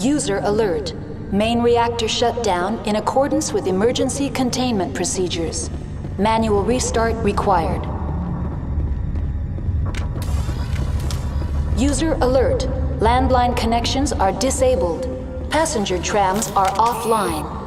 User alert. Main reactor shut down in accordance with emergency containment procedures. Manual restart required. User alert. Landline connections are disabled. Passenger trams are offline.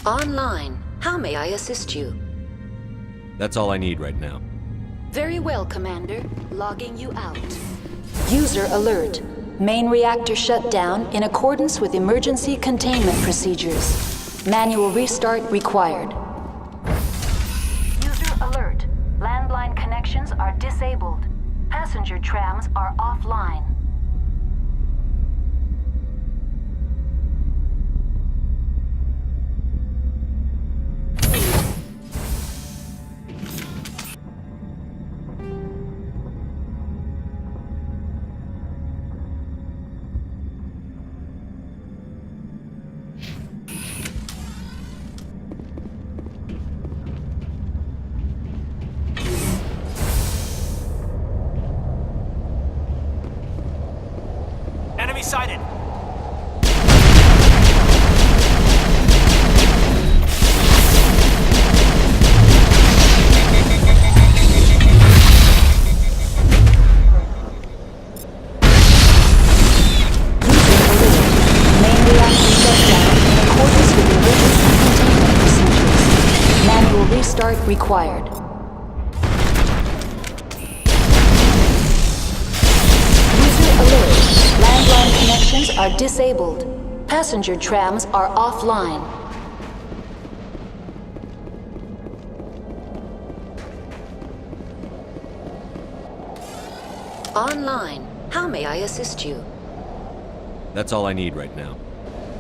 Online. How may I assist you? That's all I need right now. Very well, Commander. Logging you out. User alert. Main reactor shut down in accordance with emergency containment procedures. Manual restart required. User alert. Landline connections are disabled. Passenger trams are offline. Enemy sighted! Restart required. User alert. Landline connections are disabled. Passenger trams are offline. Online. How may I assist you? That's all I need right now.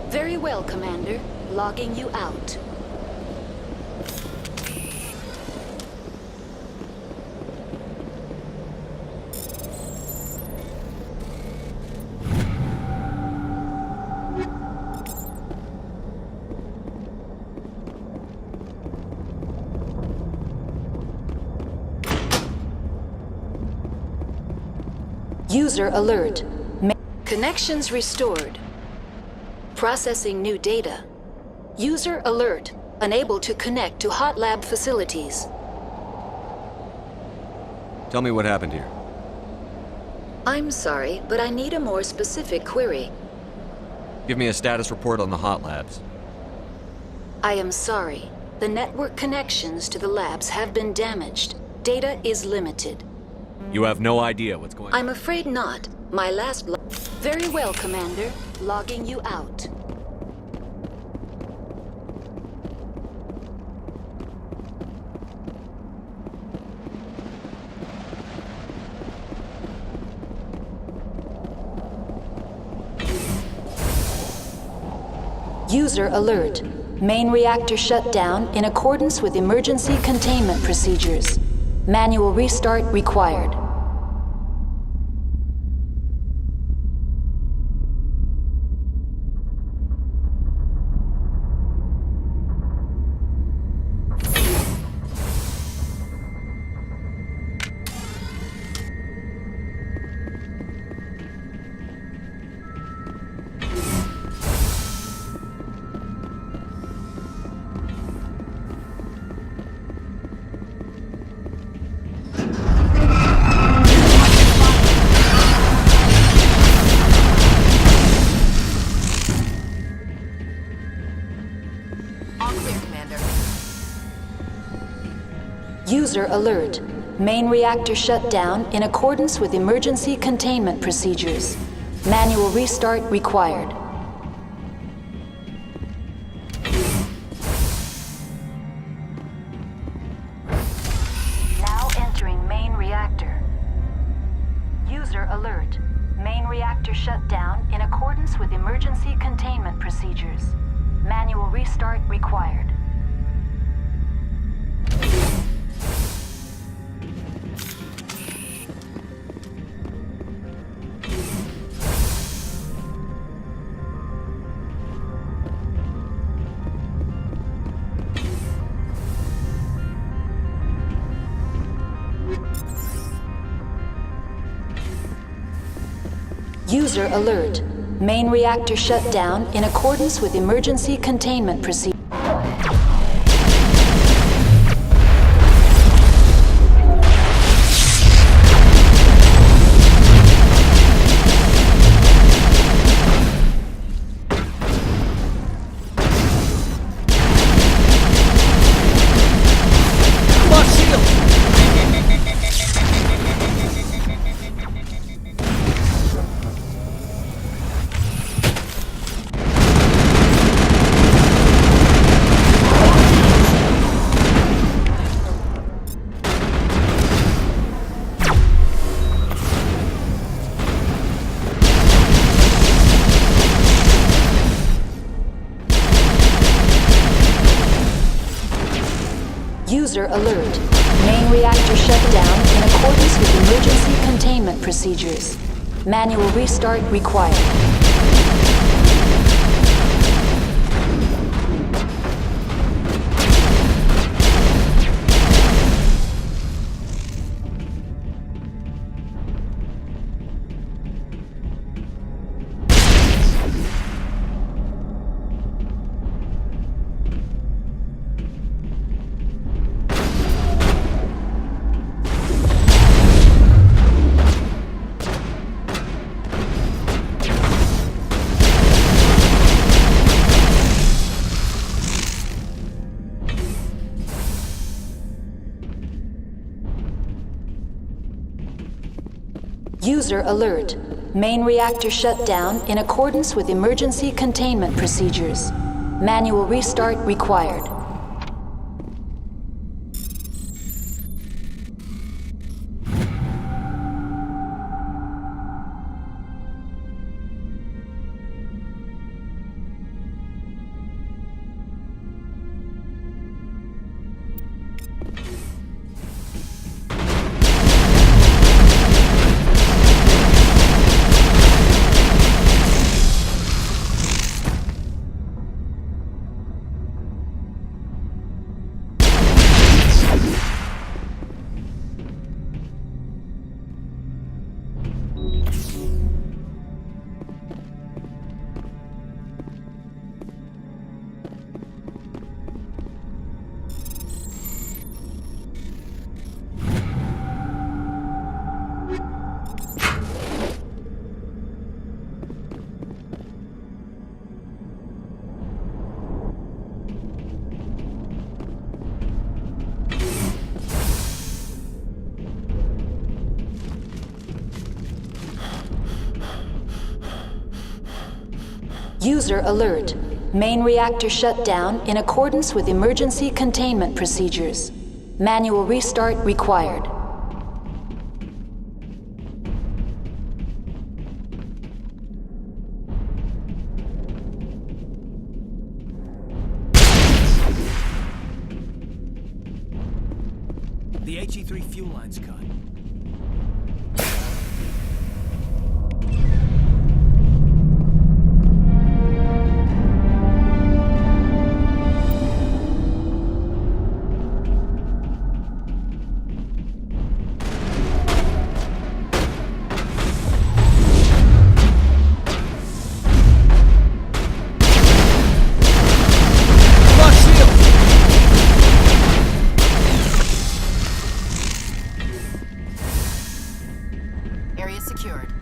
Very well, Commander. Logging you out. User alert. Connections restored. Processing new data. User alert. Unable to connect to hot lab facilities. Tell me what happened here. I'm sorry, but I need a more specific query. Give me a status report on the hot labs. I am sorry. The network connections to the labs have been damaged. Data is limited. You have no idea what's going on. I'm afraid not. My last Very well, Commander. Logging you out. User alert. Main reactor shut down in accordance with emergency containment procedures. Manual restart required. User alert. Main reactor shut down in accordance with emergency containment procedures. Manual restart required. Now entering main reactor. User alert. Main reactor shut down in accordance with emergency containment procedures. Manual restart required. User alert. Main reactor shut down in accordance with emergency containment procedures. User alert. Main reactor shut down in accordance with emergency containment procedures. Manual restart required. User alert. Main reactor shut down in accordance with emergency containment procedures. Manual restart required. User alert. Main reactor shut down in accordance with emergency containment procedures. Manual restart required. The HE3 fuel line's cut. Area secured.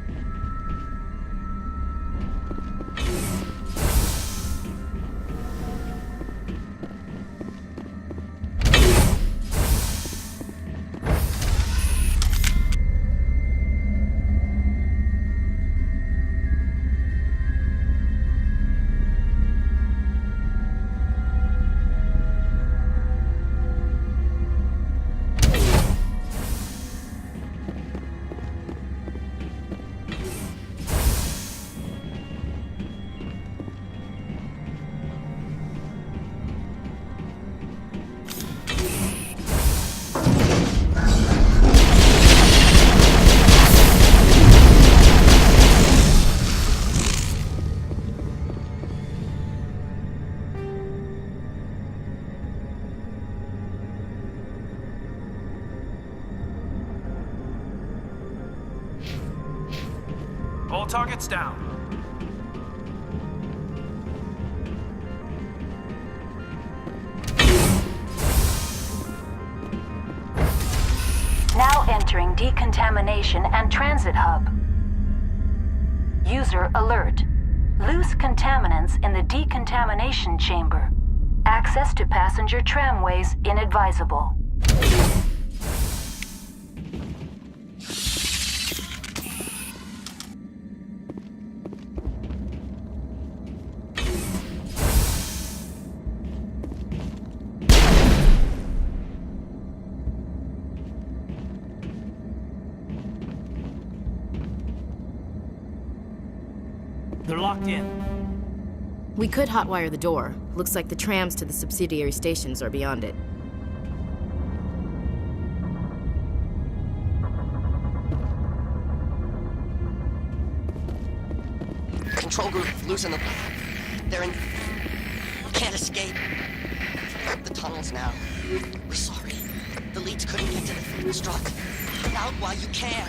All targets down. Now entering decontamination and transit hub. User alert. Loose contaminants in the decontamination chamber. Access to passenger tramways inadvisable. They're locked in. We could hotwire the door. Looks like the trams to the subsidiary stations are beyond it. Control group, loosen them. They're in... Can't escape. The tunnels now. We're sorry. The leads couldn't get to the thing struck. Out while you can.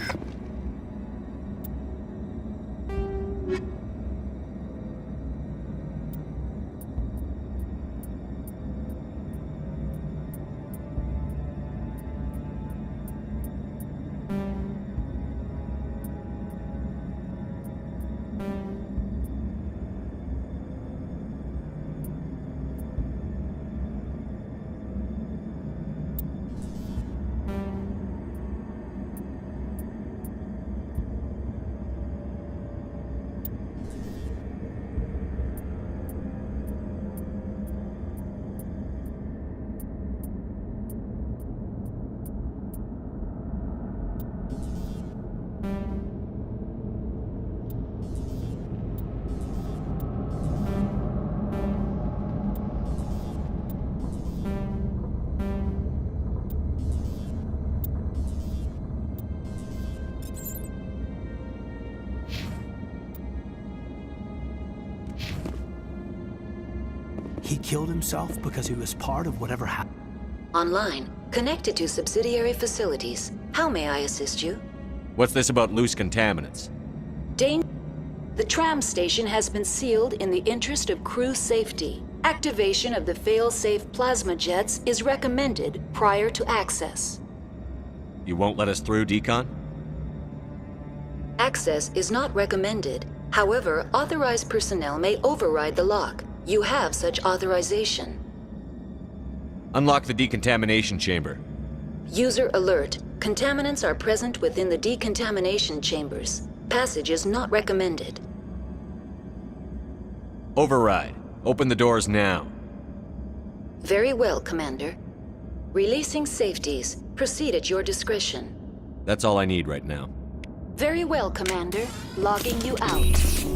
He killed himself because he was part of whatever happened. Online. Connected to subsidiary facilities. How may I assist you? What's this about loose contaminants? The tram station has been sealed in the interest of crew safety. Activation of the fail-safe plasma jets is recommended prior to access. You won't let us through, Decon? Access is not recommended. However, authorized personnel may override the lock. You have such authorization. Unlock the decontamination chamber. User alert. Contaminants are present within the decontamination chambers. Passage is not recommended. Override. Open the doors now. Very well, Commander. Releasing safeties. Proceed at your discretion. That's all I need right now. Very well, Commander. Logging you out.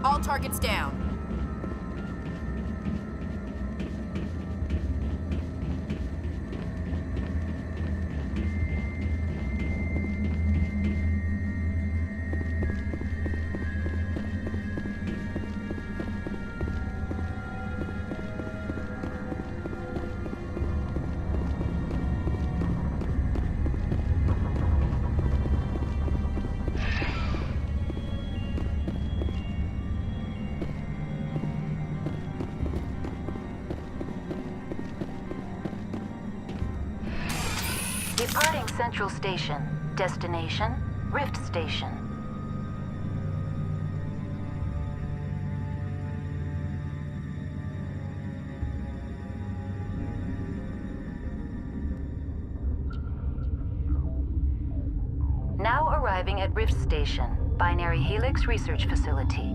All targets down. Departing Central Station. Destination, Rift Station. arriving at Rift Station, Binary Helix Research Facility.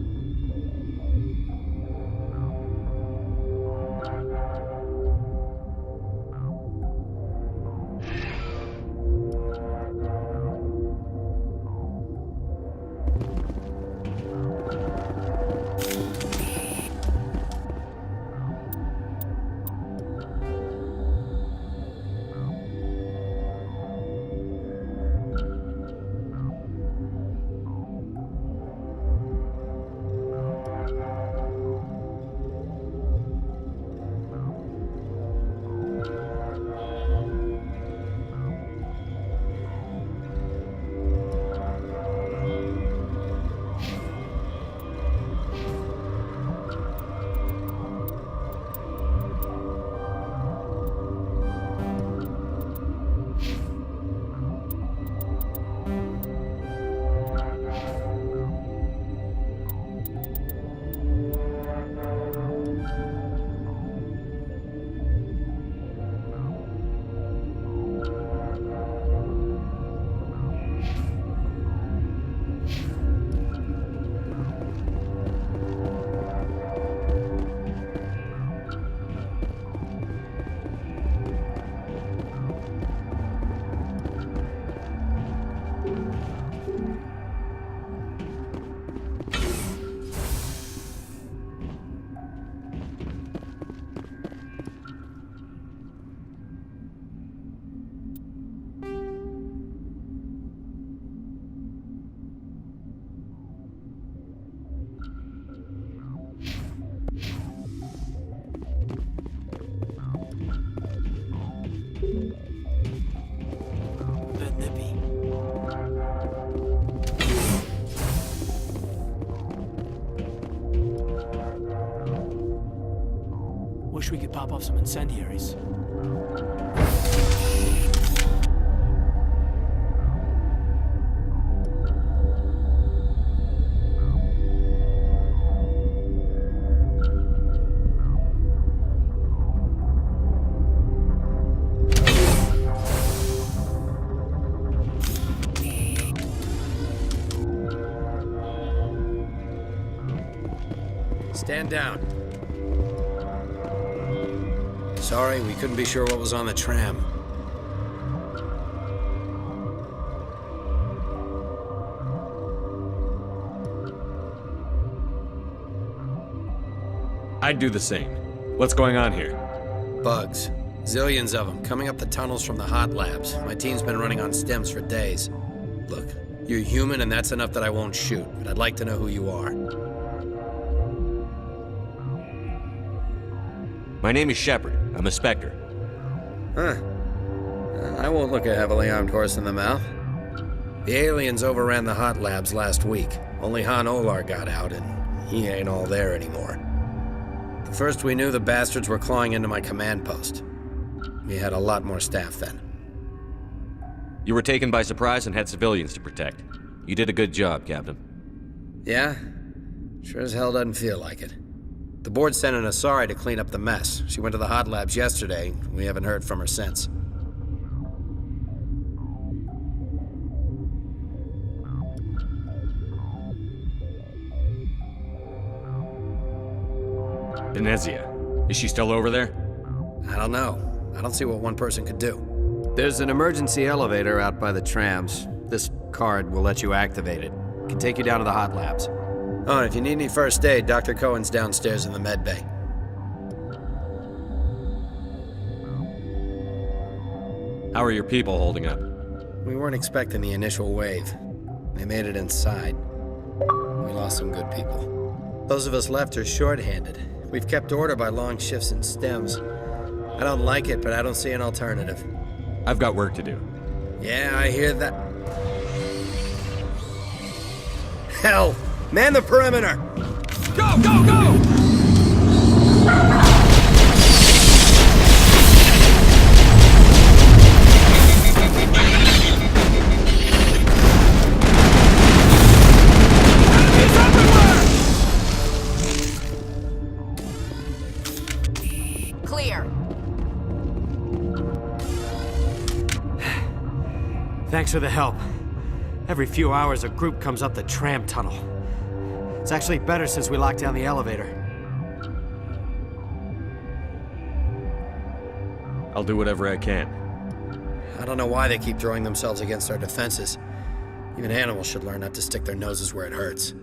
Wish we could pop off some incendiaries. Stand down. Sorry, we couldn't be sure what was on the tram. I'd do the same. What's going on here? Bugs. Zillions of them, coming up the tunnels from the hot labs. My team's been running on stems for days. Look, you're human and that's enough that I won't shoot, but I'd like to know who you are. My name is Shepard. I'm a Spectre. Huh. I won't look a heavily armed horse in the mouth. The aliens overran the hot labs last week. Only Han Olar got out, and he ain't all there anymore. The first we knew, the bastards were clawing into my command post. We had a lot more staff then. You were taken by surprise and had civilians to protect. You did a good job, Captain. Yeah? Sure as hell doesn't feel like it. The board sent an Asari to clean up the mess. She went to the hot labs yesterday. We haven't heard from her since. Venezia. Is she still over there? I don't know. I don't see what one person could do. There's an emergency elevator out by the trams. This card will let you activate it. It can take you down to the hot labs. Oh, and if you need any first aid, Dr. Cohen's downstairs in the med bay. How are your people holding up? We weren't expecting the initial wave. They made it inside. We lost some good people. Those of us left are short-handed. We've kept order by long shifts in stems. I don't like it, but I don't see an alternative. I've got work to do. Yeah, I hear that. Hell! Man the perimeter! Go, go, go! Enemies everywhere! Clear. Thanks for the help. Every few hours, a group comes up the tram tunnel. It's actually better since we locked down the elevator. I'll do whatever I can. I don't know why they keep throwing themselves against our defenses. Even animals should learn not to stick their noses where it hurts.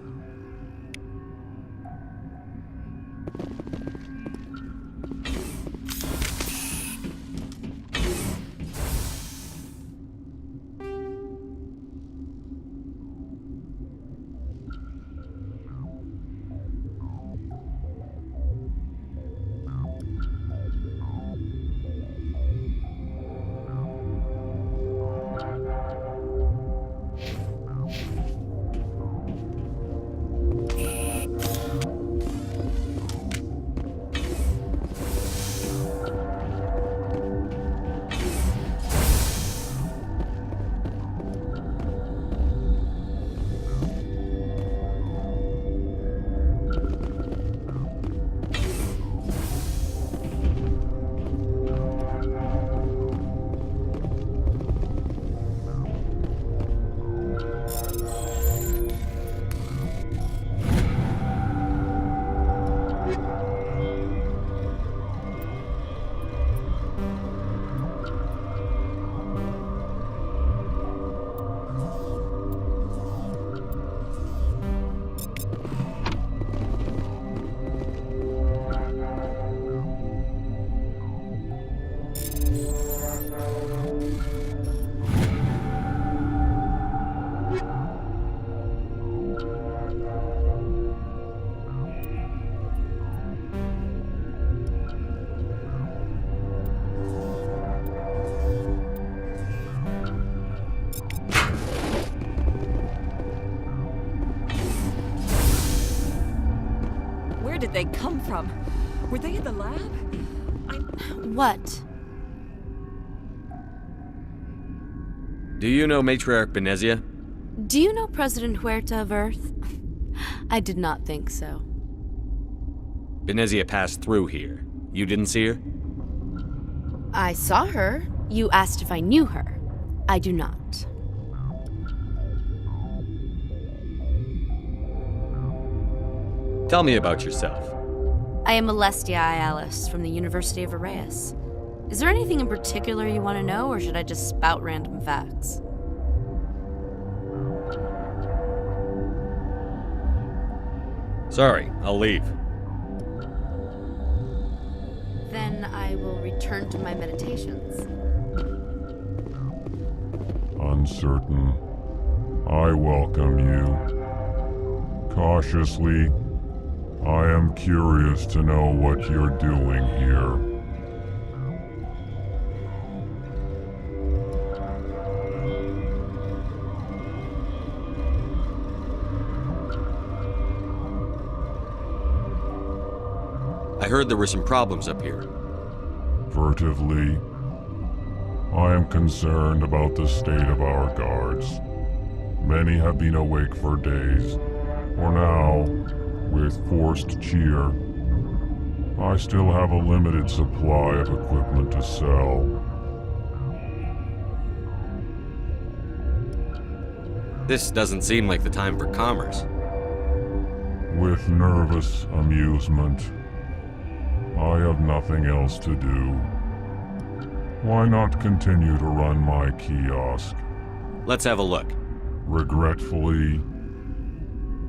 Where did they come from? Were they in the lab? What? Do you know Matriarch Benezia? Do you know President Huerta of Earth? I did not think so. Benezia passed through here. You didn't see her? I saw her. You asked if I knew her. I do not. Tell me about yourself. I am Alestia Alice from the University of Arrayas. Is there anything in particular you want to know, or should I just spout random facts? Sorry, I'll leave. Then I will return to my meditations. Uncertain. I welcome you. Cautiously, I am curious to know what you're doing here. I heard there were some problems up here. Furtively, I am concerned about the state of our guards. Many have been awake for days, or now, with forced cheer, I still have a limited supply of equipment to sell. This doesn't seem like the time for commerce. With nervous amusement, I have nothing else to do. Why not continue to run my kiosk? Let's have a look. Regretfully,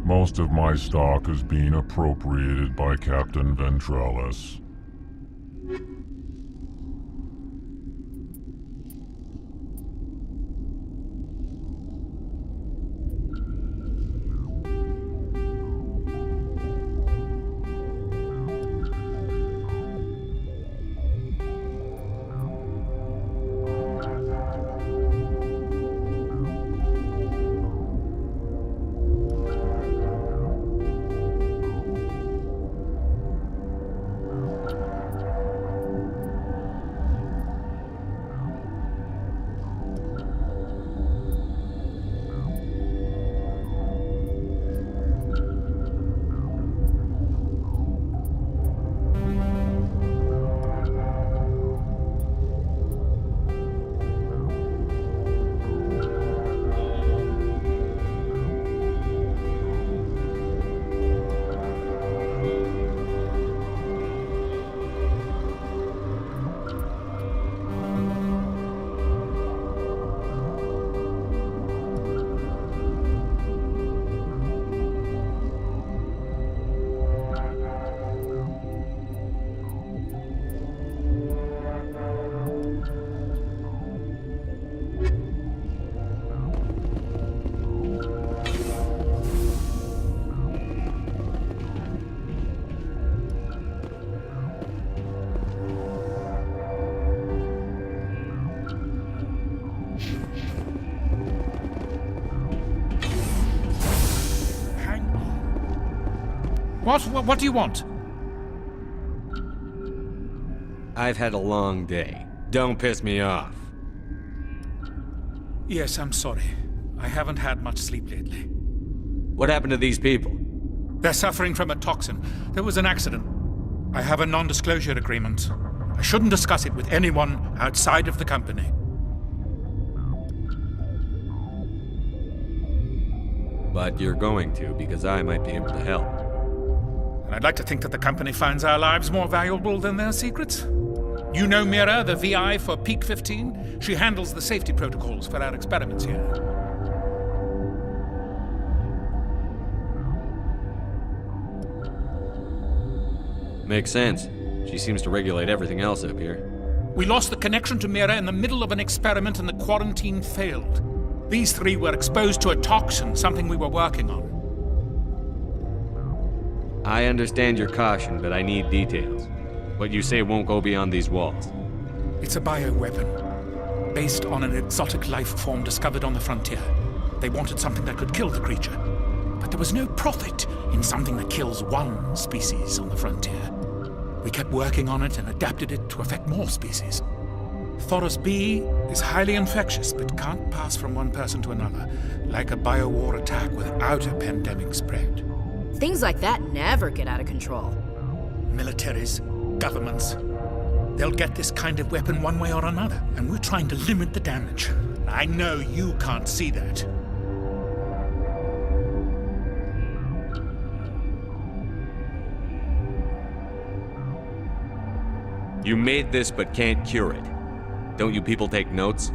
most of my stock is being appropriated by Captain Ventrellis. What do you want? I've had a long day. Don't piss me off. Yes, I'm sorry. I haven't had much sleep lately. What happened to these people? They're suffering from a toxin. There was an accident. I have a non-disclosure agreement. I shouldn't discuss it with anyone outside of the company. But you're going to, because I might be able to help. And I'd like to think that the company finds our lives more valuable than their secrets. You know Mira, the VI for Peak 15? She handles the safety protocols for our experiments here. Makes sense. She seems to regulate everything else up here. We lost the connection to Mira in the middle of an experiment and the quarantine failed. These three were exposed to a toxin, something we were working on. I understand your caution, but I need details. What you say won't go beyond these walls. It's a bioweapon, based on an exotic life form discovered on the frontier. They wanted something that could kill the creature. But there was no profit in something that kills one species on the frontier. We kept working on it and adapted it to affect more species. Thoros B is highly infectious, but can't pass from one person to another, like a biowar attack without a pandemic spread. Things like that never get out of control. Militaries, governments, they'll get this kind of weapon one way or another, and we're trying to limit the damage. I know you can't see that. You made this but can't cure it. Don't you people take notes?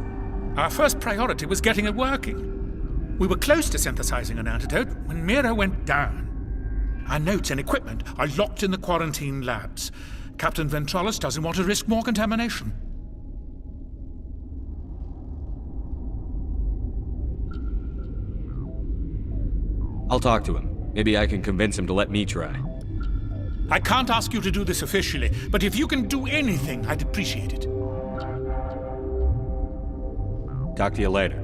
Our first priority was getting it working. We were close to synthesizing an antidote when Mira went down. Our notes and equipment are locked in the quarantine labs. Captain Ventralis doesn't want to risk more contamination. I'll talk to him. Maybe I can convince him to let me try. I can't ask you to do this officially, but if you can do anything, I'd appreciate it. Talk to you later.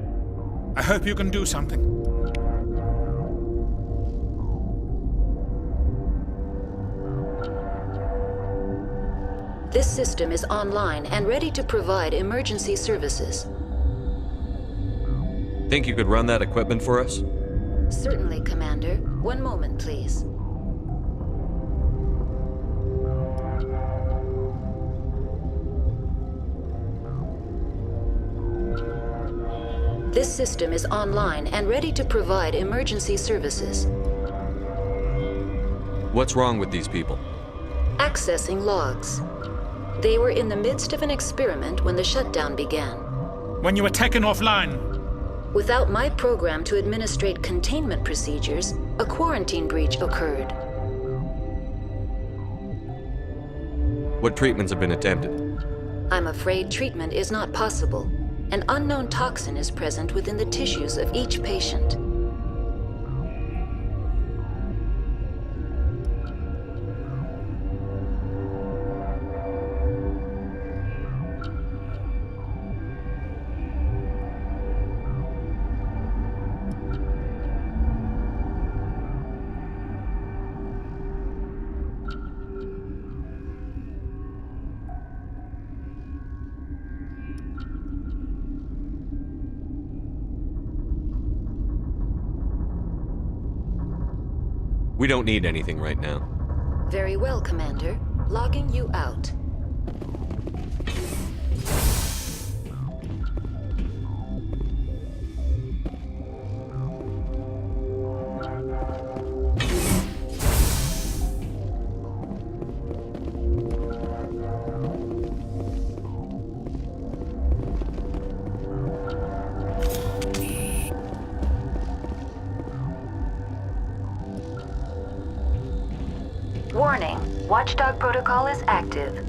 I hope you can do something. This system is online and ready to provide emergency services. Think you could run that equipment for us? Certainly, Commander. One moment, please. This system is online and ready to provide emergency services. What's wrong with these people? Accessing logs. They were in the midst of an experiment when the shutdown began. When you were taken offline. Without my program to administrate containment procedures, a quarantine breach occurred. What treatments have been attempted? I'm afraid treatment is not possible. An unknown toxin is present within the tissues of each patient. We don't need anything right now. Very well, Commander. Logging you out. Warning, Watchdog protocol is active.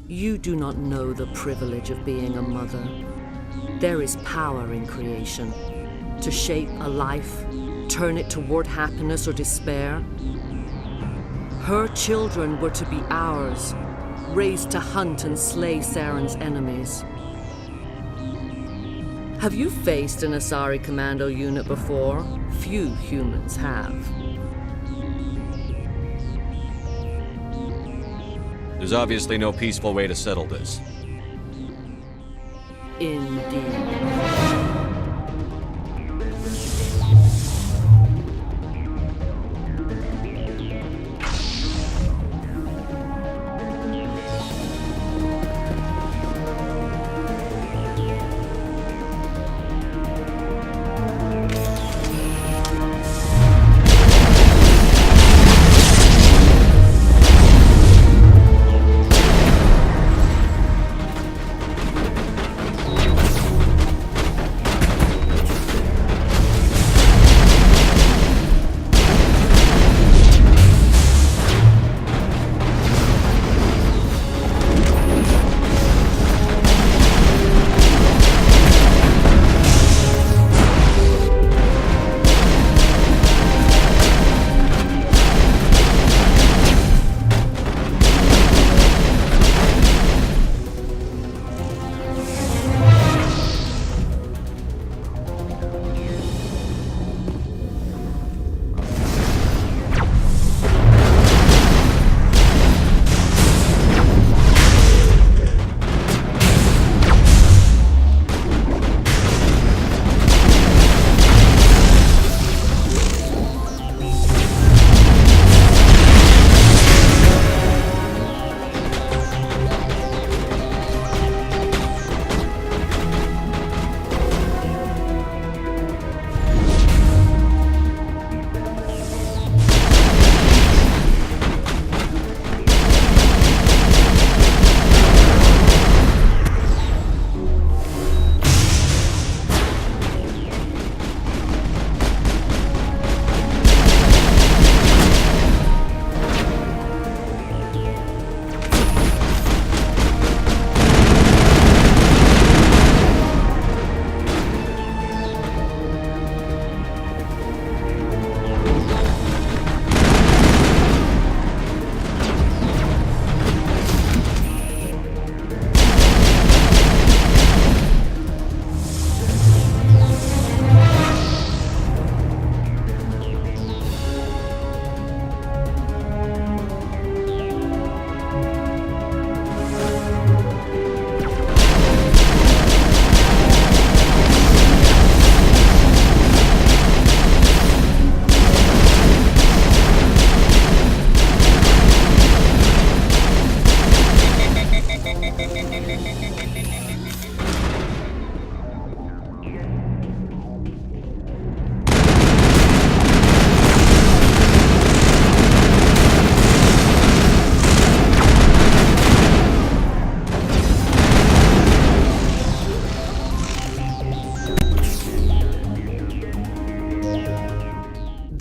You do not know the privilege of being a mother. There is power in creation. To shape a life, turn it toward happiness or despair. Her children were to be ours, raised to hunt and slay Saren's enemies. Have you faced an Asari commando unit before? Few humans have. There's obviously no peaceful way to settle this. Indeed.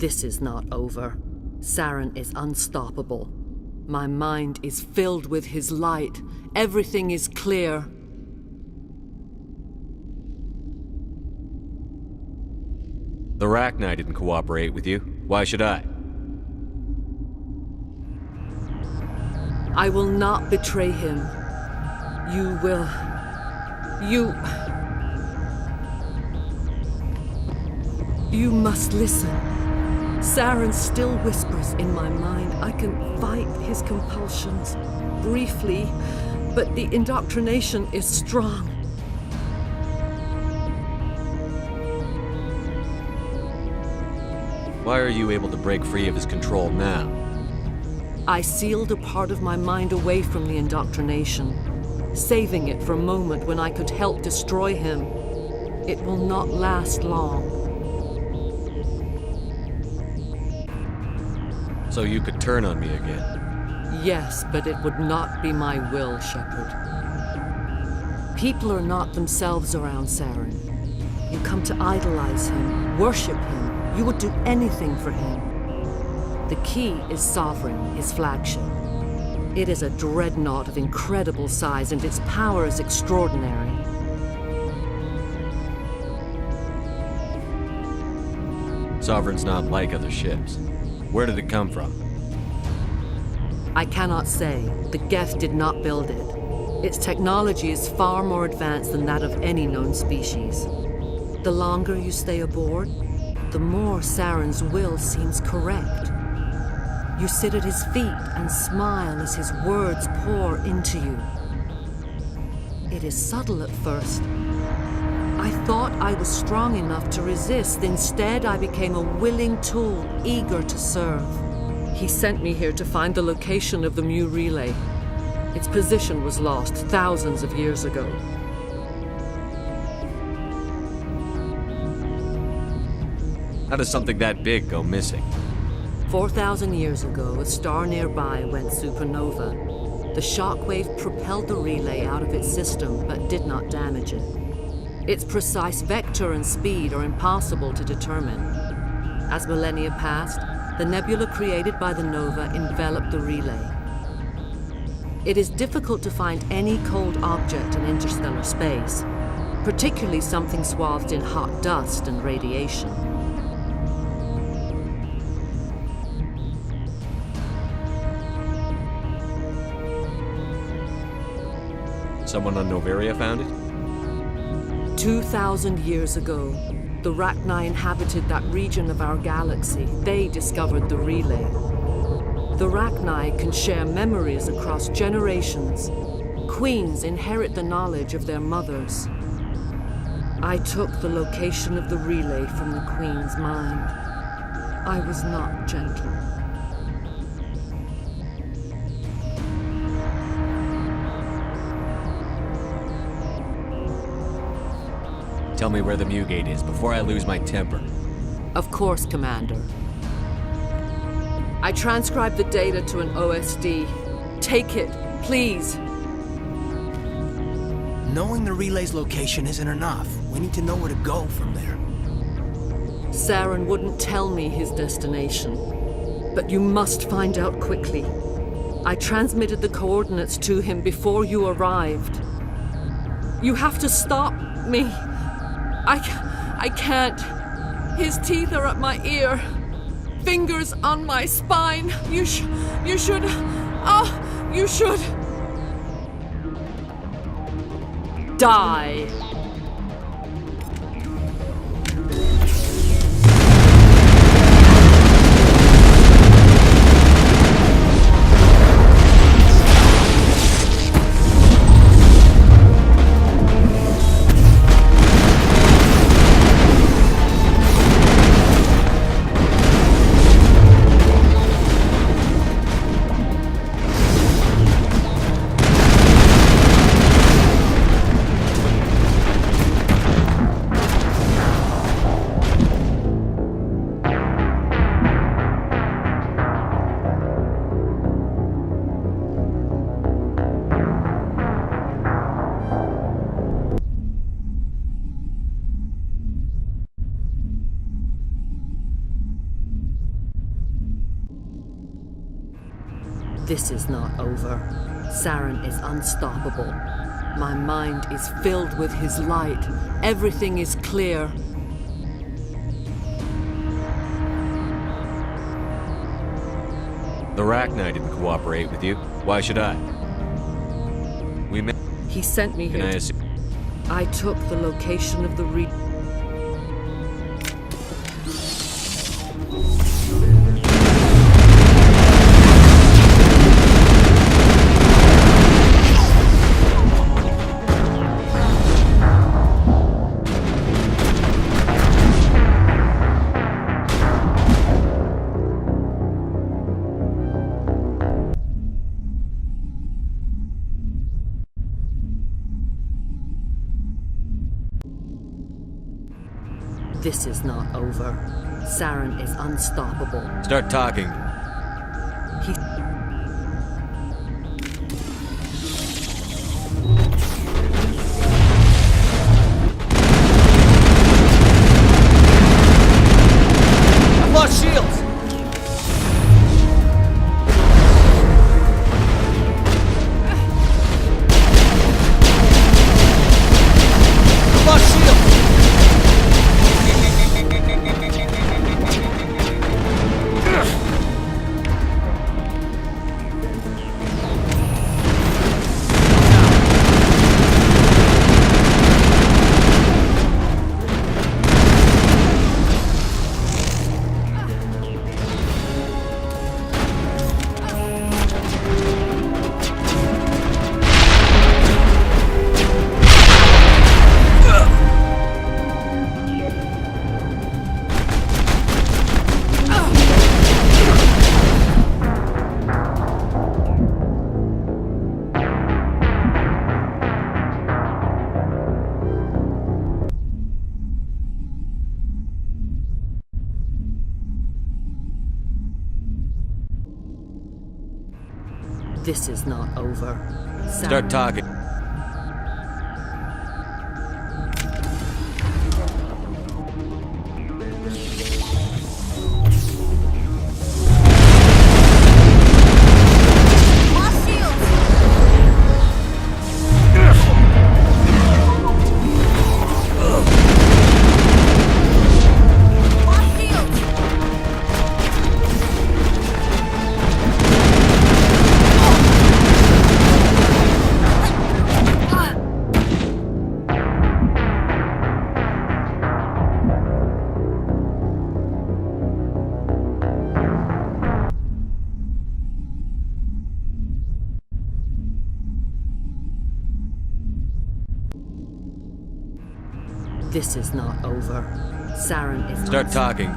This is not over. Saren is unstoppable. My mind is filled with his light. Everything is clear. The Rachni didn't cooperate with you. Why should I? I will not betray him. You will... You must listen. Saren still whispers in my mind. I can fight his compulsions briefly, but the indoctrination is strong. Why are you able to break free of his control now? I sealed a part of my mind away from the indoctrination, saving it for a moment when I could help destroy him. It will not last long. So you could turn on me again? Yes, but it would not be my will, Shepard. People are not themselves around Saren. You come to idolize him, worship him. You would do anything for him. The key is Sovereign, his flagship. It is a dreadnought of incredible size, and its power is extraordinary. Sovereign's not like other ships. Where did it come from? I cannot say. The Geth did not build it. Its technology is far more advanced than that of any known species. The longer you stay aboard, the more Saren's will seems correct. You sit at his feet and smile as his words pour into you. It is subtle at first. I thought I was strong enough to resist. Instead, I became a willing tool, eager to serve. He sent me here to find the location of the Mu relay. Its position was lost thousands of years ago. How does something that big go missing? 4,000 years ago, a star nearby went supernova. The shockwave propelled the relay out of its system, but did not damage it. Its precise vector and speed are impossible to determine. As millennia passed, the nebula created by the nova enveloped the relay. It is difficult to find any cold object in interstellar space, particularly something swathed in hot dust and radiation. Someone on Noveria found it? 2,000 years ago, the Rachni inhabited that region of our galaxy. They discovered the relay. The Rachni can share memories across generations. Queens inherit the knowledge of their mothers. I took the location of the relay from the Queen's mind. I was not gentle. Tell me where the Mu gate is before I lose my temper. Of course, Commander. I transcribed the data to an OSD. Take it, please. Knowing the relay's location isn't enough. We need to know where to go from there. Saren wouldn't tell me his destination, but you must find out quickly. I transmitted the coordinates to him before you arrived. You have to stop me. I can't. His teeth are at my ear. Fingers on my spine. You should. You should. Die. This is not over. Saren is unstoppable. My mind is filled with his light. Everything is clear. The Rachni didn't cooperate with you. Why should I? He sent me Can here. I assume? I took the location of the This is not over. Saren is unstoppable. Start talking. I've lost shields! This is not over. Start talking. This is not over. Saren is Start talking.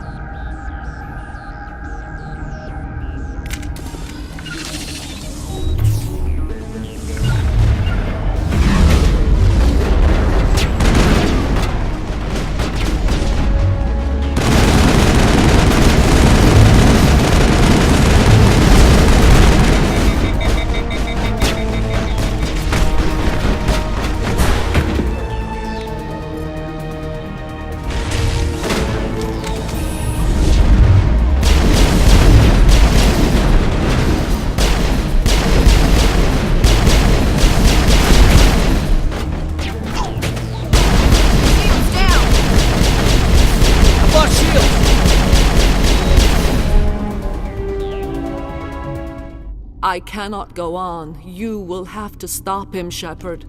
I cannot go on. You will have to stop him, Shepard.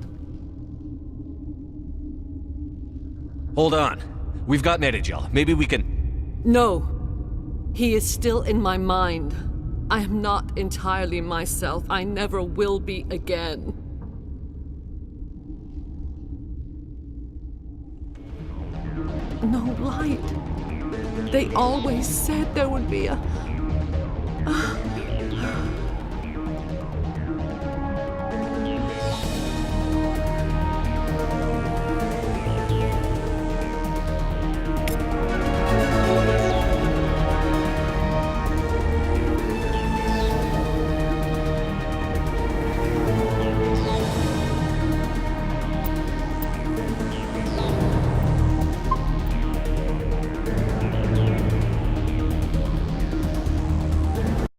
Hold on. We've got Medigel. Maybe we can... No. He is still in my mind. I am not entirely myself. I never will be again. No light. They always said there would be a